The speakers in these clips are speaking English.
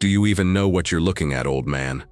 "Do you even know what you're looking at, old man?"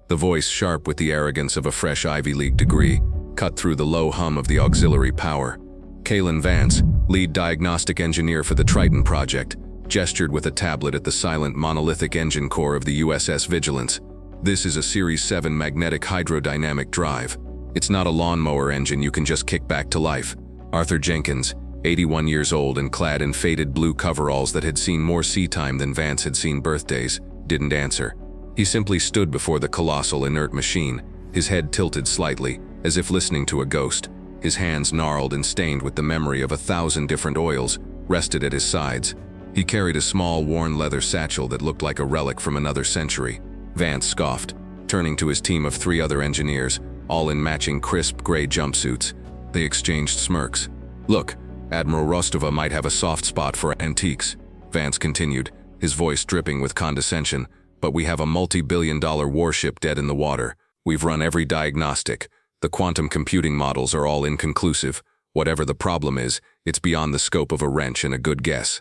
The voice, sharp with the arrogance of a fresh Ivy League degree, cut through the low hum of the auxiliary power. Kalen Vance, lead diagnostic engineer for the Triton project, gestured with a tablet at the silent monolithic engine core of the USS Vigilance. "This is a Series 7 magnetic hydrodynamic drive. It's not a lawnmower engine you can just kick back to life." Arthur Jenkins, 81 years old and clad in faded blue coveralls that had seen more sea time than Vance had seen birthdays, didn't answer. He simply stood before the colossal inert machine, his head tilted slightly, as if listening to a ghost. His hands, gnarled and stained with the memory of 1,000 different oils, rested at his sides. He carried a small, worn leather satchel that looked like a relic from another century. Vance scoffed, turning to his team of 3 other engineers, all in matching crisp gray jumpsuits. They exchanged smirks. "Look, Admiral Rostova might have a soft spot for antiques," Vance continued, his voice dripping with condescension, "but we have a multi-billion-dollar warship dead in the water. We've run every diagnostic. The quantum computing models are all inconclusive. Whatever the problem is, it's beyond the scope of a wrench and a good guess."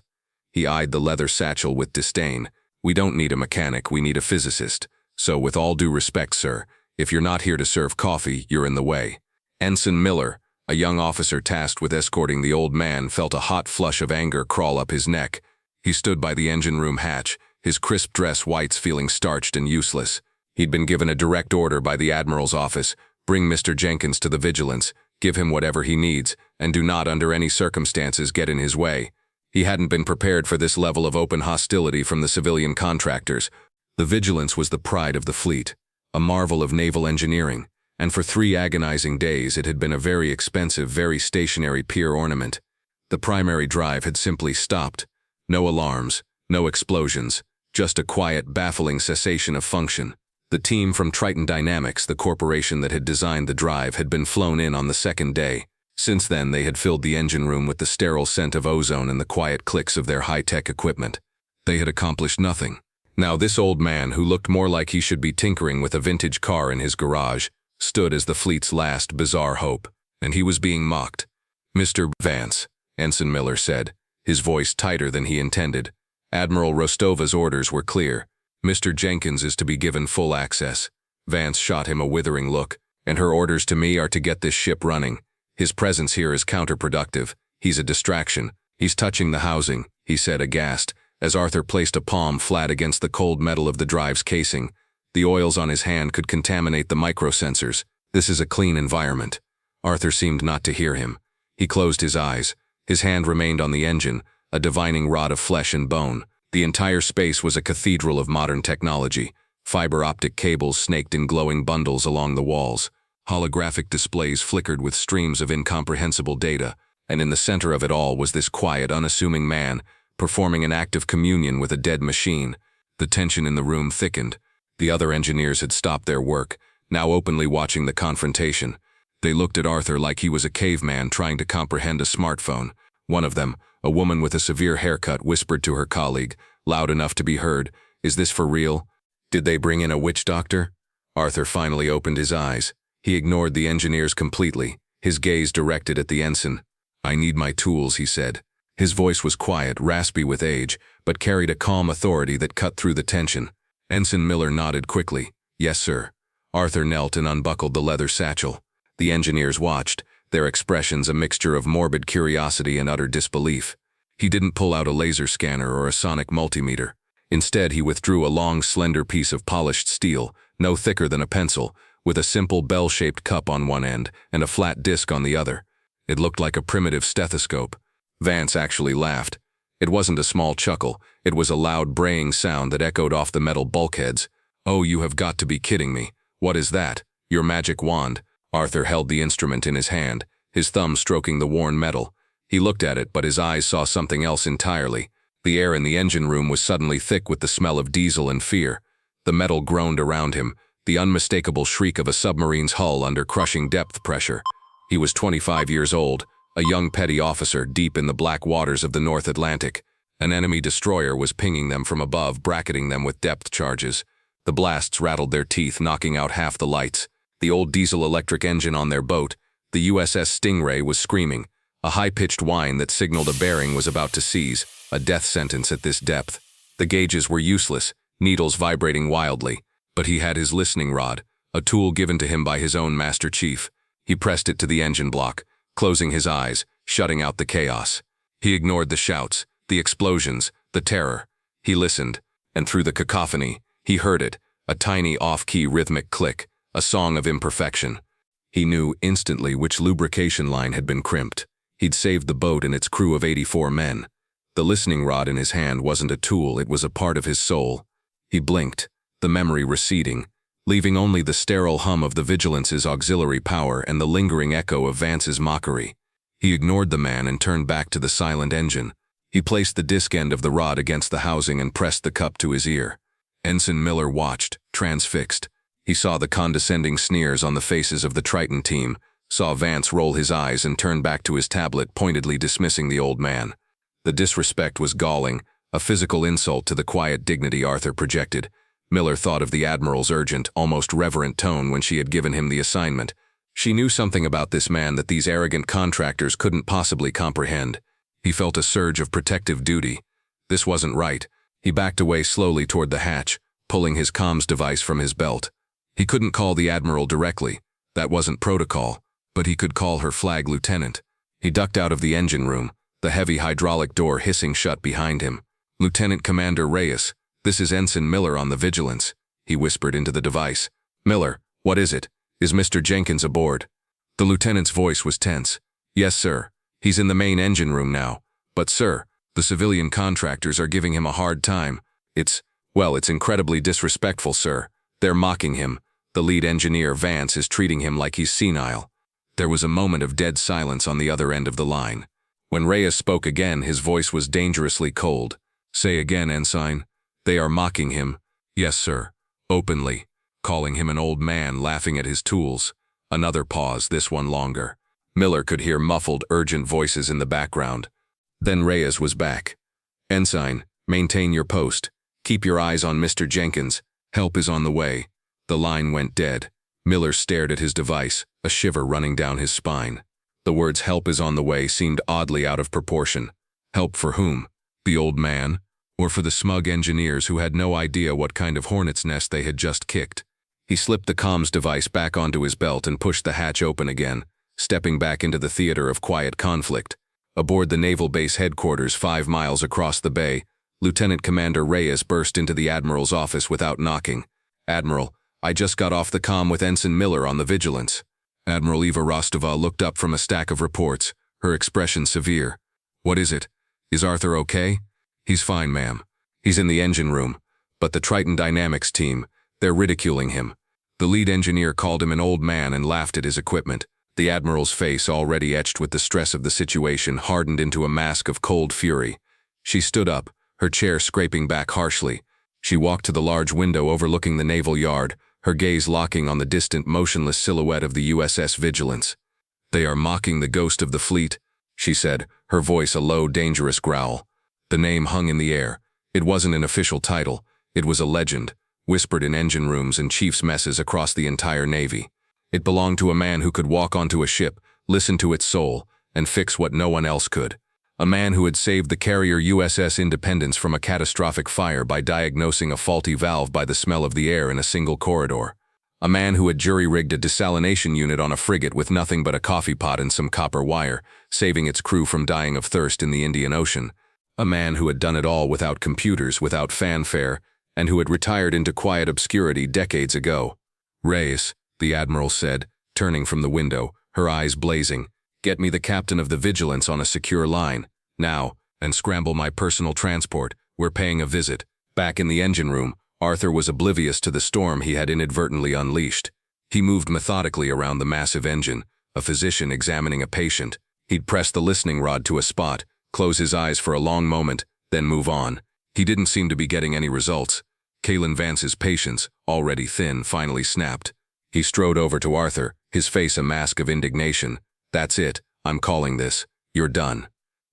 He eyed the leather satchel with disdain. "We don't need a mechanic, we need a physicist. So with all due respect, sir, if you're not here to serve coffee, you're in the way." Ensign Miller, a young officer tasked with escorting the old man, felt a hot flush of anger crawl up his neck. He stood by the engine room hatch, his crisp dress whites feeling starched and useless. He'd been given a direct order by the Admiral's office: bring Mr. Jenkins to the Vigilance, give him whatever he needs, and do not under any circumstances get in his way. He hadn't been prepared for this level of open hostility from the civilian contractors. The Vigilance was the pride of the fleet, a marvel of naval engineering, and for 3 agonizing days it had been a very expensive, very stationary pier ornament. The primary drive had simply stopped. No alarms, no explosions, just a quiet, baffling cessation of function. The team from Triton Dynamics, the corporation that had designed the drive, had been flown in on the 2nd day. Since then, they had filled the engine room with the sterile scent of ozone and the quiet clicks of their high-tech equipment. They had accomplished nothing. Now this old man, who looked more like he should be tinkering with a vintage car in his garage, stood as the fleet's last bizarre hope, and he was being mocked. "Mr. Vance," Ensign Miller said, his voice tighter than he intended. "Admiral Rostova's orders were clear. Mr. Jenkins is to be given full access." Vance shot him a withering look. "And her orders to me are to get this ship running. His presence here is counterproductive. He's a distraction. He's touching the housing," he said, aghast, as Arthur placed a palm flat against the cold metal of the drive's casing. The oils on his hand could contaminate the microsensors. "This is a clean environment." Arthur seemed not to hear him. He closed his eyes. His hand remained on the engine, a divining rod of flesh and bone. The entire space was a cathedral of modern technology. Fiber optic cables snaked in glowing bundles along the walls. Holographic displays flickered with streams of incomprehensible data, and in the center of it all was this quiet, unassuming man, performing an act of communion with a dead machine. The tension in the room thickened. The other engineers had stopped their work, now openly watching the confrontation. They looked at Arthur like he was a caveman trying to comprehend a smartphone. One of them, a woman with a severe haircut, whispered to her colleague, loud enough to be heard, "Is this for real? Did they bring in a witch doctor?" Arthur finally opened his eyes. He ignored the engineers completely, his gaze directed at the ensign. "I need my tools," he said. His voice was quiet, raspy with age, but carried a calm authority that cut through the tension. Ensign Miller nodded quickly. "Yes, sir." Arthur knelt and unbuckled the leather satchel. The engineers watched, their expressions a mixture of morbid curiosity and utter disbelief. He didn't pull out a laser scanner or a sonic multimeter. Instead, he withdrew a long, slender piece of polished steel, no thicker than a pencil, with a simple bell-shaped cup on one end and a flat disc on the other. It looked like a primitive stethoscope. Vance actually laughed. It wasn't a small chuckle, it was a loud braying sound that echoed off the metal bulkheads. "Oh, you have got to be kidding me. What is that? Your magic wand?" Arthur held the instrument in his hand, his thumb stroking the worn metal. He looked at it, but his eyes saw something else entirely. The air in the engine room was suddenly thick with the smell of diesel and fear. The metal groaned around him, the unmistakable shriek of a submarine's hull under crushing depth pressure. He was 25 years old, a young petty officer deep in the black waters of the North Atlantic. An enemy destroyer was pinging them from above, bracketing them with depth charges. The blasts rattled their teeth, knocking out half the lights. The old diesel-electric engine on their boat, the USS Stingray, was screaming. A high-pitched whine that signaled a bearing was about to seize, a death sentence at this depth. The gauges were useless. needles vibrating wildly, but he had his listening rod, a tool given to him by his own Master Chief. He pressed it to the engine block, closing his eyes, shutting out the chaos. He ignored the shouts, the explosions, the terror. He listened, and through the cacophony, he heard it, a tiny off-key rhythmic click, a song of imperfection. He knew instantly which lubrication line had been crimped. He'd saved the boat and its crew of 84 men. The listening rod in his hand wasn't a tool, it was a part of his soul. He blinked, the memory receding, leaving only the sterile hum of the Vigilance's auxiliary power and the lingering echo of Vance's mockery. He ignored the man and turned back to the silent engine. He placed the disc end of the rod against the housing and pressed the cup to his ear. Ensign Miller watched, transfixed. He saw the condescending sneers on the faces of the Triton team, saw Vance roll his eyes and turn back to his tablet, pointedly dismissing the old man. The disrespect was galling, a physical insult to the quiet dignity Arthur projected. Miller thought of the Admiral's urgent, almost reverent tone when she had given him the assignment. She knew something about this man that these arrogant contractors couldn't possibly comprehend. He felt a surge of protective duty. This wasn't right. He backed away slowly toward the hatch, pulling his comms device from his belt. He couldn't call the Admiral directly. That wasn't protocol, but he could call her flag lieutenant. He ducked out of the engine room, the heavy hydraulic door hissing shut behind him. "Lieutenant Commander Reyes, this is Ensign Miller on the Vigilance," he whispered into the device. "Miller, what is it? Is Mr. Jenkins aboard?" The lieutenant's voice was tense. "Yes, sir. He's in the main engine room now. But, sir, the civilian contractors are giving him a hard time. It's incredibly disrespectful, sir. They're mocking him. The lead engineer, Vance, is treating him like he's senile." There was a moment of dead silence on the other end of the line. When Reyes spoke again, his voice was dangerously cold. "Say again, Ensign. They are mocking him." "Yes, sir. Openly. Calling him an old man, laughing at his tools." Another pause, this one longer. Miller could hear muffled, urgent voices in the background. Then Reyes was back. "Ensign, maintain your post. Keep your eyes on Mr. Jenkins. Help is on the way." The line went dead. Miller stared at his device, a shiver running down his spine. The words "help is on the way" seemed oddly out of proportion. Help for whom? The old man? Or for the smug engineers who had no idea what kind of hornet's nest they had just kicked? He slipped the comms device back onto his belt and pushed the hatch open again, stepping back into the theater of quiet conflict. Aboard the Naval Base headquarters 5 miles across the bay, Lieutenant Commander Reyes burst into the Admiral's office without knocking. "Admiral, I just got off the comm with Ensign Miller on the Vigilance." Admiral Eva Rostova looked up from a stack of reports, her expression severe. "What is it? Is Arthur okay?" "He's fine, ma'am. He's in the engine room. But the Triton Dynamics team, they're ridiculing him." The lead engineer called him an old man and laughed at his equipment. The Admiral's face, already etched with the stress of the situation, hardened into a mask of cold fury. She stood up, her chair scraping back harshly. She walked to the large window overlooking the naval yard, her gaze locking on the distant, motionless silhouette of the USS Vigilance. "They are mocking the ghost of the fleet," she said, her voice a low, dangerous growl. The name hung in the air. It wasn't an official title. It was a legend, whispered in engine rooms and chiefs' messes across the entire Navy. It belonged to a man who could walk onto a ship, listen to its soul, and fix what no one else could. A man who had saved the carrier USS Independence from a catastrophic fire by diagnosing a faulty valve by the smell of the air in a single corridor. A man who had jury-rigged a desalination unit on a frigate with nothing but a coffee pot and some copper wire, saving its crew from dying of thirst in the Indian Ocean. A man who had done it all without computers, without fanfare, and who had retired into quiet obscurity decades ago. "Reyes," the Admiral said, turning from the window, her eyes blazing. "Get me the captain of the Vigilance on a secure line, now, and scramble my personal transport. We're paying a visit." Back in the engine room, Arthur was oblivious to the storm he had inadvertently unleashed. He moved methodically around the massive engine, a physician examining a patient. He'd press the listening rod to a spot, close his eyes for a long moment, then move on. He didn't seem to be getting any results. Kalen Vance's patience, already thin, finally snapped. He strode over to Arthur, his face a mask of indignation. "That's it. I'm calling this. You're done."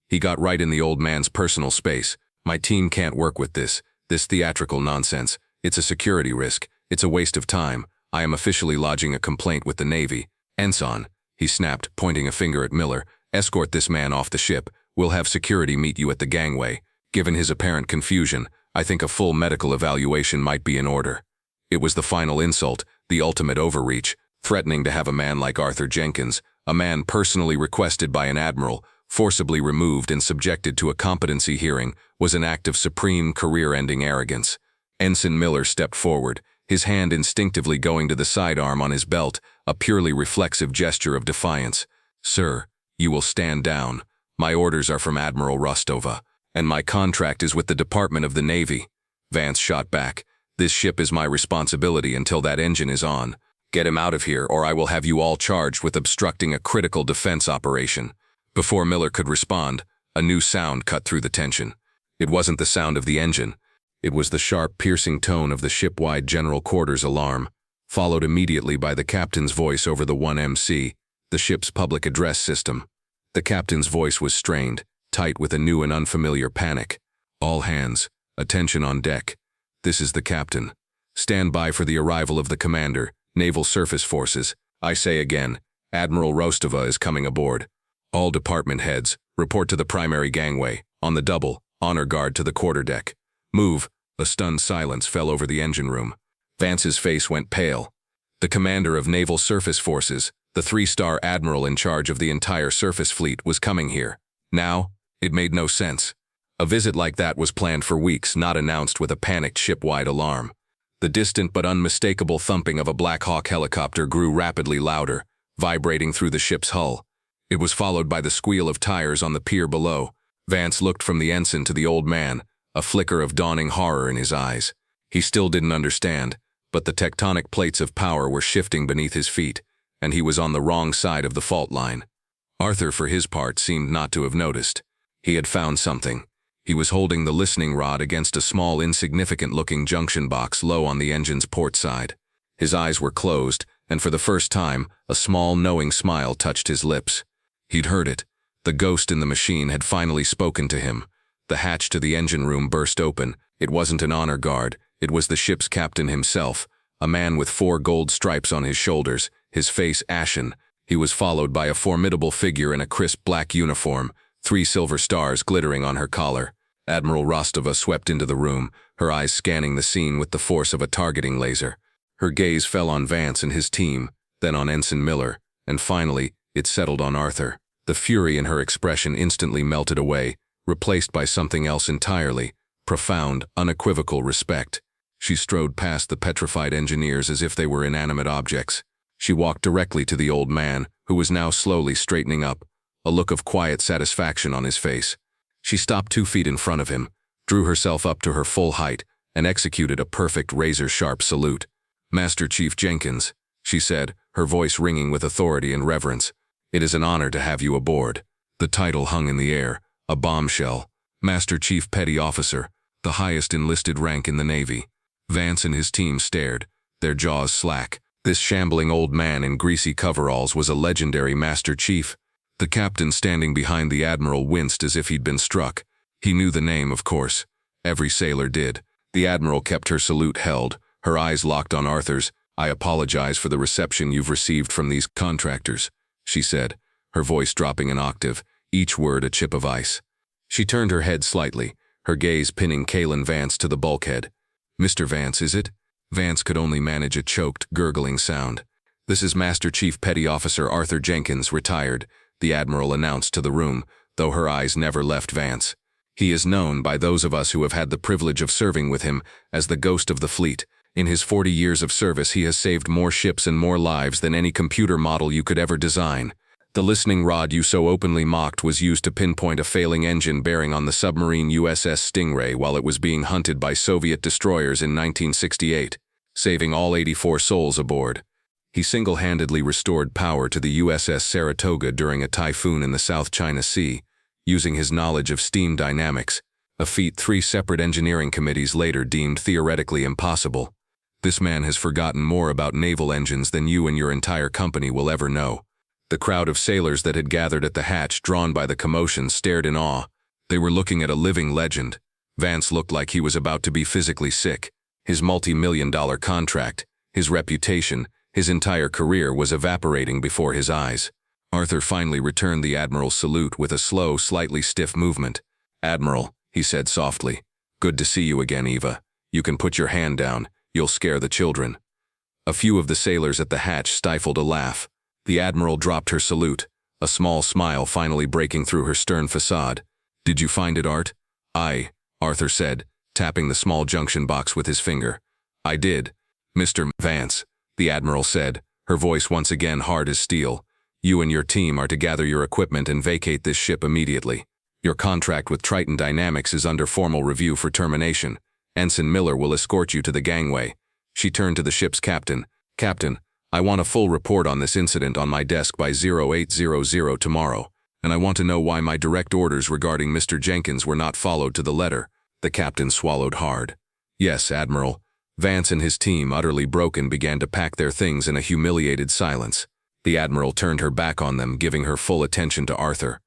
He got right in the old man's personal space. "My team can't work with this theatrical nonsense. It's a security risk. It's a waste of time. I am officially lodging a complaint with the Navy." "Ensign," he snapped, pointing a finger at Miller, "escort this man off the ship. We'll have security meet you at the gangway." Given his apparent confusion, I think a full medical evaluation might be in order." It was the final insult, the ultimate overreach, threatening to have a man like Arthur Jenkins, a man personally requested by an admiral, forcibly removed and subjected to a competency hearing, was an act of supreme career-ending arrogance. Ensign Miller stepped forward, his hand instinctively going to the sidearm on his belt, a purely reflexive gesture of defiance. "Sir, you will stand down. My orders are from Admiral Rostova, and my contract is with the Department of the Navy." Vance shot back. "This ship is my responsibility until that engine is on. Get him out of here, or I will have you all charged with obstructing a critical defense operation." Before Miller could respond, a new sound cut through the tension. It wasn't the sound of the engine. It was the sharp, piercing tone of the ship-wide general quarters alarm, followed immediately by the captain's voice over the 1MC, the ship's public address system. The captain's voice was strained, tight with a new and unfamiliar panic. "All hands, attention on deck. This is the captain. Stand by for the arrival of the commander, Naval Surface Forces. I say again, Admiral Rostova is coming aboard. All department heads, report to the primary gangway, on the double, honor guard to the quarterdeck. Move." A stunned silence fell over the engine room. Vance's face went pale. The commander of Naval Surface Forces, the 3-star admiral in charge of the entire surface fleet, was coming here. Now, it made no sense. A visit like that was planned for weeks, not announced with a panicked ship-wide alarm. The distant but unmistakable thumping of a Black Hawk helicopter grew rapidly louder, vibrating through the ship's hull. It was followed by the squeal of tires on the pier below. Vance looked from the ensign to the old man, a flicker of dawning horror in his eyes. He still didn't understand, but the tectonic plates of power were shifting beneath his feet, and he was on the wrong side of the fault line. Arthur, for his part, seemed not to have noticed. He had found something. He was holding the listening rod against a small, insignificant-looking junction box low on the engine's port side. His eyes were closed, and for the first time, a small, knowing smile touched his lips. He'd heard it. The ghost in the machine had finally spoken to him. The hatch to the engine room burst open. It wasn't an honor guard. It was the ship's captain himself, a man with 4 gold stripes on his shoulders, his face ashen. He was followed by a formidable figure in a crisp black uniform, 3 silver stars glittering on her collar. Admiral Rostova swept into the room, her eyes scanning the scene with the force of a targeting laser. Her gaze fell on Vance and his team, then on Ensign Miller, and finally, it settled on Arthur. The fury in her expression instantly melted away, replaced by something else entirely, profound, unequivocal respect. She strode past the petrified engineers as if they were inanimate objects. She walked directly to the old man, who was now slowly straightening up, a look of quiet satisfaction on his face. She stopped 2 feet in front of him, drew herself up to her full height, and executed a perfect razor-sharp salute. "Master Chief Jenkins," she said, her voice ringing with authority and reverence. "It is an honor to have you aboard." The title hung in the air, a bombshell. Master Chief Petty Officer, the highest enlisted rank in the Navy. Vance and his team stared, their jaws slack. This shambling old man in greasy coveralls was a legendary Master Chief. The captain standing behind the Admiral winced as if he'd been struck. He knew the name, of course. Every sailor did. The Admiral kept her salute held, her eyes locked on Arthur's. "I apologize for the reception you've received from these contractors," she said, her voice dropping an octave, each word a chip of ice. She turned her head slightly, her gaze pinning Kalen Vance to the bulkhead. "Mr. Vance, is it?" Vance could only manage a choked, gurgling sound. "This is Master Chief Petty Officer Arthur Jenkins, retired," the Admiral announced to the room, though her eyes never left Vance. "He is known by those of us who have had the privilege of serving with him as the ghost of the fleet. In his 40 years of service, he has saved more ships and more lives than any computer model you could ever design. The listening rod you so openly mocked was used to pinpoint a failing engine bearing on the submarine USS Stingray while it was being hunted by Soviet destroyers in 1968, saving all 84 souls aboard. He single-handedly restored power to the USS Saratoga during a typhoon in the South China Sea, using his knowledge of steam dynamics, a feat 3 separate engineering committees later deemed theoretically impossible. This man has forgotten more about naval engines than you and your entire company will ever know." The crowd of sailors that had gathered at the hatch, drawn by the commotion, stared in awe. They were looking at a living legend. Vance looked like he was about to be physically sick. His multi-million-dollar contract, his reputation, his entire career was evaporating before his eyes. Arthur finally returned the Admiral's salute with a slow, slightly stiff movement. "Admiral," he said softly. Good to see you again, Eva. You can put your hand down. You'll scare the children. A few of the sailors at the hatch stifled a laugh. The Admiral dropped her salute, a small smile finally breaking through her stern facade. Did you find it, Art? Aye, Arthur said, tapping the small junction box with his finger. I did. Mr. Vance, the Admiral said, her voice once again hard as steel. You and your team are to gather your equipment and vacate this ship immediately. Your contract with Triton Dynamics is under formal review for termination. Ensign Miller will escort you to the gangway. She turned to the ship's captain. Captain, I want a full report on this incident on my desk by 0800 tomorrow, and I want to know why my direct orders regarding Mr. Jenkins were not followed to the letter. The captain swallowed hard. Yes, Admiral. Vance and his team, utterly broken, began to pack their things in a humiliated silence. The Admiral turned her back on them, giving her full attention to Arthur.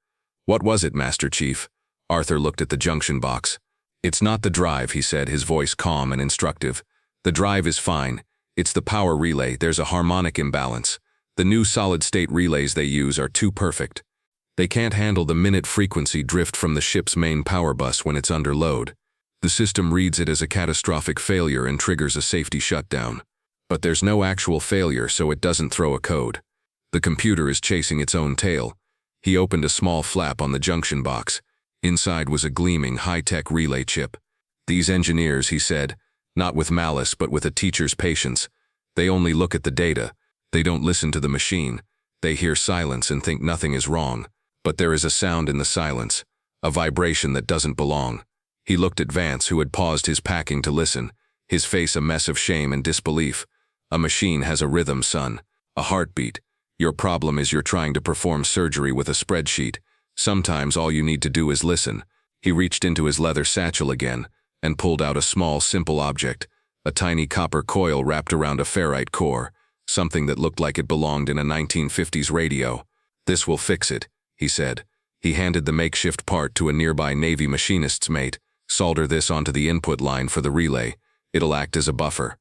What was it, Master Chief? Arthur looked at the junction box. It's not the drive, he said, his voice calm and instructive. The drive is fine. It's the power relay. There's a harmonic imbalance. The new solid-state relays they use are too perfect. They can't handle the minute frequency drift from the ship's main power bus when it's under load. The system reads it as a catastrophic failure and triggers a safety shutdown. But there's no actual failure, so it doesn't throw a code. The computer is chasing its own tail. He opened a small flap on the junction box. Inside was a gleaming, high-tech relay chip. These engineers, he said, not with malice but with a teacher's patience. They only look at the data. They don't listen to the machine. They hear silence and think nothing is wrong. But there is a sound in the silence, a vibration that doesn't belong. He looked at Vance, who had paused his packing to listen, his face a mess of shame and disbelief. A machine has a rhythm, son, a heartbeat. Your problem is you're trying to perform surgery with a spreadsheet. Sometimes all you need to do is listen. He reached into his leather satchel again and pulled out a small, simple object, a tiny copper coil wrapped around a ferrite core, something that looked like it belonged in a 1950s radio. This will fix it, he said. He handed the makeshift part to a nearby Navy machinist's mate. Solder this onto the input line for the relay. It'll act as a buffer.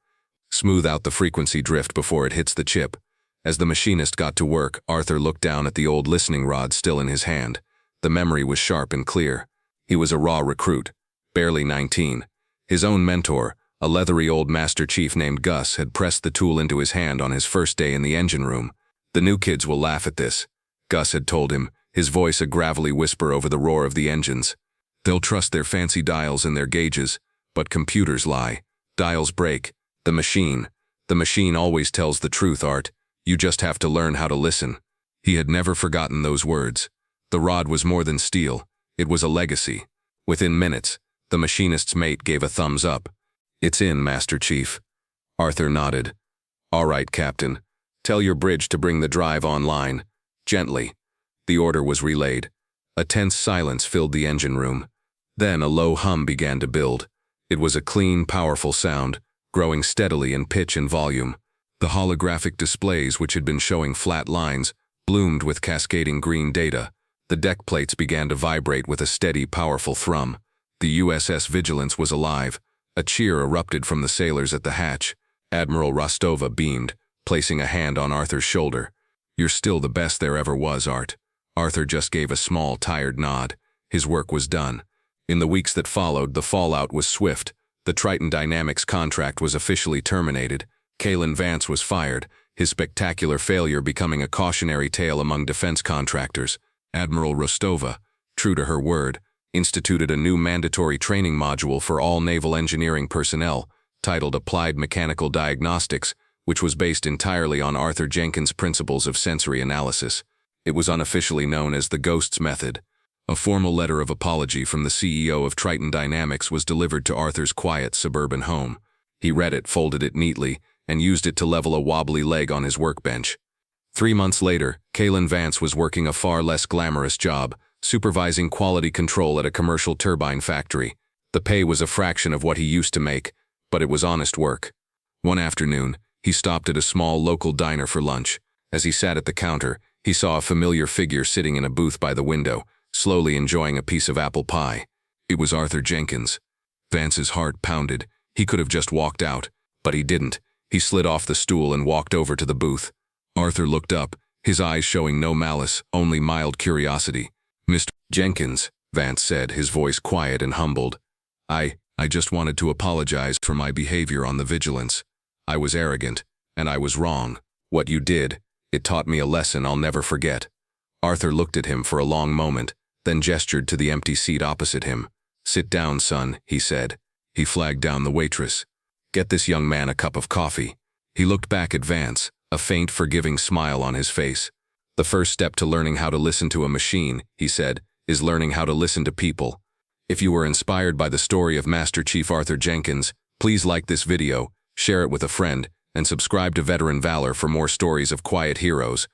Smooth out the frequency drift before it hits the chip. As the machinist got to work, Arthur looked down at the old listening rod still in his hand. The memory was sharp and clear. He was a raw recruit, barely 19. His own mentor, a leathery old Master Chief named Gus, had pressed the tool into his hand on his first day in the engine room. The new kids will laugh at this, Gus had told him, his voice a gravelly whisper over the roar of the engines. They'll trust their fancy dials and their gauges, but computers lie. Dials break. The machine always tells the truth, Art. You just have to learn how to listen. He had never forgotten those words. The rod was more than steel. It was a legacy. Within minutes, the machinist's mate gave a thumbs up. It's in, Master Chief. Arthur nodded. All right, Captain. Tell your bridge to bring the drive online. Gently. The order was relayed. A tense silence filled the engine room. Then a low hum began to build. It was a clean, powerful sound, growing steadily in pitch and volume. The holographic displays, which had been showing flat lines, bloomed with cascading green data. The deck plates began to vibrate with a steady, powerful thrum. The USS Vigilance was alive. A cheer erupted from the sailors at the hatch. Admiral Rostova beamed, placing a hand on Arthur's shoulder. You're still the best there ever was, Art. Arthur just gave a small, tired nod. His work was done. In the weeks that followed, the fallout was swift. The Triton Dynamics contract was officially terminated. Kalen Vance was fired, his spectacular failure becoming a cautionary tale among defense contractors. Admiral Rostova, true to her word, instituted a new mandatory training module for all naval engineering personnel, titled Applied Mechanical Diagnostics, which was based entirely on Arthur Jenkins' principles of sensory analysis. It was unofficially known as the Ghosts Method. A formal letter of apology from the CEO of Triton Dynamics was delivered to Arthur's quiet suburban home. He read it, folded it neatly, and used it to level a wobbly leg on his workbench. 3 months later, Kalen Vance was working a far less glamorous job, supervising quality control at a commercial turbine factory. The pay was a fraction of what he used to make, but it was honest work. One afternoon, he stopped at a small local diner for lunch. As he sat at the counter, he saw a familiar figure sitting in a booth by the window, slowly enjoying a piece of apple pie. It was Arthur Jenkins. Vance's heart pounded. He could have just walked out, but he didn't. He slid off the stool and walked over to the booth. Arthur looked up, his eyes showing no malice, only mild curiosity. Mr. Jenkins, Vance said, his voice quiet and humbled. I I just wanted to apologize for my behavior on the Vigilance. I was arrogant, and I was wrong. What you did, it taught me a lesson I'll never forget." Arthur looked at him for a long moment, then gestured to the empty seat opposite him. "Sit down, son," he said. He flagged down the waitress. "Get this young man a cup of coffee." He looked back at Vance, a faint, forgiving smile on his face. "The first step to learning how to listen to a machine," he said, "is learning how to listen to people." If you were inspired by the story of Master Chief Arthur Jenkins, please like this video, share it with a friend, and subscribe to Veteran Valor for more stories of quiet heroes.